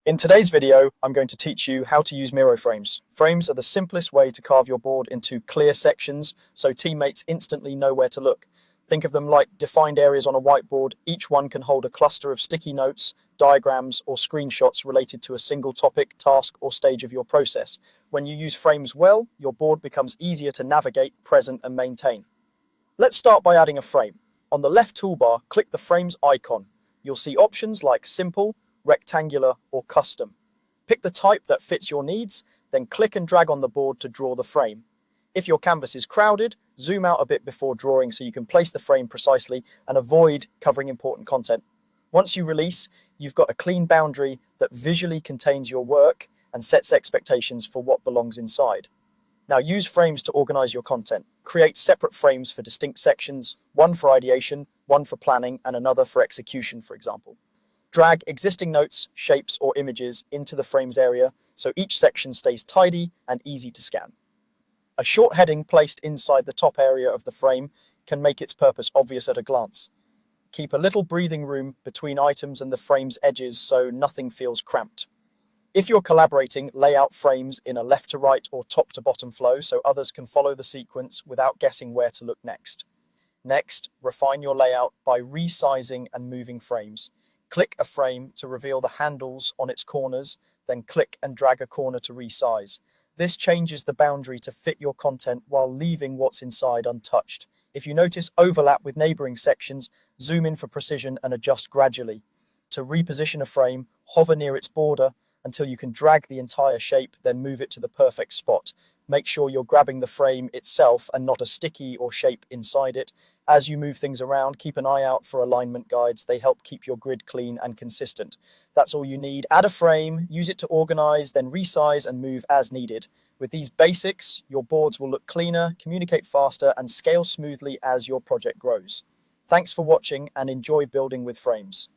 In today's video, I'm going to teach you how to use Miro frames. Frames are the simplest way to carve your board into clear sections so teammates instantly know where to look. Think of them like defined areas on a whiteboard. Each one can hold a cluster of sticky notes, diagrams, or screenshots related to a single topic, task, or stage of your process. When you use frames well, your board becomes easier to navigate, present, and maintain. Let's start by adding a frame. On the left toolbar, click the Frames icon. You'll see options like Simple, Rectangular, or Custom. Pick the type that fits your needs, then click and drag on the board to draw the frame. If your canvas is crowded, zoom out a bit before drawing so you can place the frame precisely and avoid covering important content. Once you release, you've got a clean boundary that visually contains your work and sets expectations for what belongs inside. Now use frames to organize your content. Create separate frames for distinct sections, one for ideation, one for planning, and another for execution, for example. Drag existing notes, shapes, or images into the frames area so each section stays tidy and easy to scan. A short heading placed inside the top area of the frame can make its purpose obvious at a glance. Keep a little breathing room between items and the frame's edges so nothing feels cramped. If you're collaborating, lay out frames in a left to right or top to bottom flow so others can follow the sequence without guessing where to look next. Next, refine your layout by resizing and moving frames. Click a frame to reveal the handles on its corners, then click and drag a corner to resize. This changes the boundary to fit your content while leaving what's inside untouched. If you notice overlap with neighboring sections, zoom in for precision and adjust gradually. To reposition a frame, hover near its border until you can drag the entire shape, then move it to the perfect spot. Make sure you're grabbing the frame itself and not a sticky or shape inside it. As you move things around, keep an eye out for alignment guides. They help keep your grid clean and consistent. That's all you need. Add a frame, use it to organize, then resize and move as needed. With these basics, your boards will look cleaner, communicate faster, and scale smoothly as your project grows. Thanks for watching and enjoy building with frames.